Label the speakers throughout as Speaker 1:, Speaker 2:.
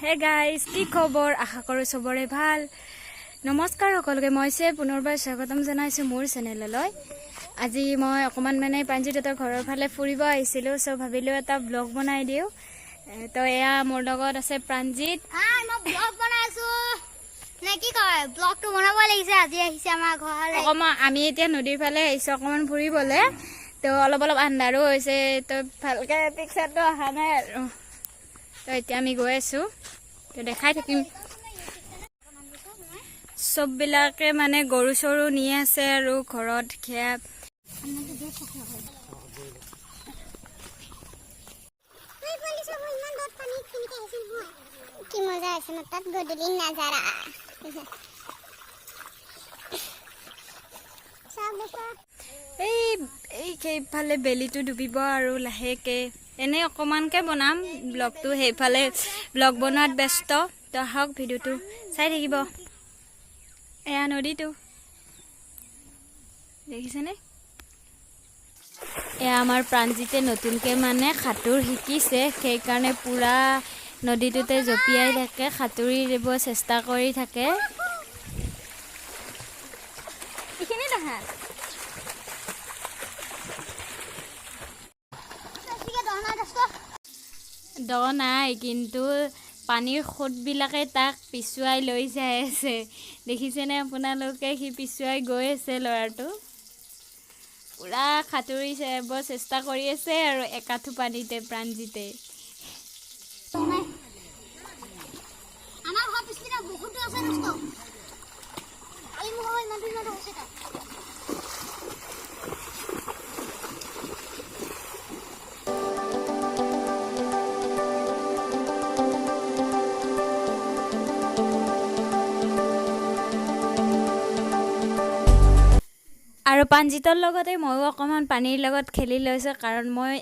Speaker 1: Hey guys, কি খবৰ? আশা কৰোঁ চবৰে ভাল। নমস্কাৰ সকলোকে, মই পুনৰবাৰ স্বাগতম জনাইছোঁ মোৰ চেনেললৈ। আজি মই অকণমান প্ৰাঞ্জিতৰ ঘৰৰ ফালে ফুৰিব আহিছিলোঁ, চ' ভাবিলোঁ এটা ব্লগ বনাই দিওঁ। তো এয়া মোৰ লগত আছে প্ৰাঞ্জিত। অকণমান আমি এতিয়া নদীৰ ফালে আহিছোঁ অকণমান ফুৰিবলৈ। তো অলপ আন্ধাৰো হৈছে, তো ভালকৈ পিকচাৰটো অহা নাই আৰু। তো এতিয়া আমি গৈ আছোঁ, তো দেখাই থাকিম। চববিলাকে গৰু চৰু নি আছে আৰু ঘৰত খেয়া
Speaker 2: কি মজা আছে ন তাত গধূলি নাজাৰা
Speaker 1: এই সেইফালে বেলিটো ডুবিব আৰু লাহেকৈ এনেই অকণমানকৈ বনাম ব্লগটো। সেইফালে ব্লগ বনোৱাত ব্যস্ত। তো আহক ভিডিঅ'টো চাই থাকিব। এয়া নদীটো দেখিছেনে? এয়া আমাৰ প্ৰাঞ্জিতে নতুনকৈ সাঁতোৰ শিকিছে, সেইকাৰণে পূৰা নদীটোতে জঁপিয়াই থাকে, সাঁতুৰি দিব চেষ্টা কৰি থাকে। এইখিনি নহয় দ নাই, কিন্তু পানীৰ সোঁতবিলাকে তাক পিছুৱাই লৈ যাই আছে। দেখিছেনে আপোনালোকে? সি পিছুৱাই গৈ আছে ল'ৰাটো। পূৰা সাঁতুৰিছে, বৰ চেষ্টা কৰি আছে আৰু একাঠু পানীতে প্ৰাঞ্জিতে। আৰু প্ৰাঞ্জিতৰ লগতে ময়ো অকণমান পানীৰ লগত খেলি লৈছোঁ, কাৰণ মই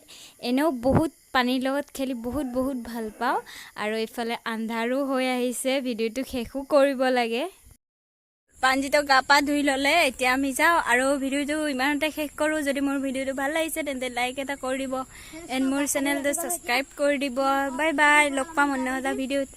Speaker 1: এনেও বহুত পানীৰ লগত খেলি বহুত ভাল পাওঁ। আৰু এইফালে আন্ধাৰো হৈ আহিছে, ভিডিঅ'টো শেষো কৰিব লাগে। প্ৰাঞ্জিতক গা পা ধুই ল'লে, এতিয়া আমি যাওঁ আৰু ভিডিঅ'টো ইমানতে শেষ কৰোঁ। যদি মোৰ ভিডিঅ'টো ভাল লাগিছে তেন্তে লাইক এটা কৰি দিব, এণ্ড মোৰ চেনেলটো ছাবস্ক্ৰাইব কৰি দিব। বাই বাই, লগ পাম অন্য এটা ভিডিঅ'ত।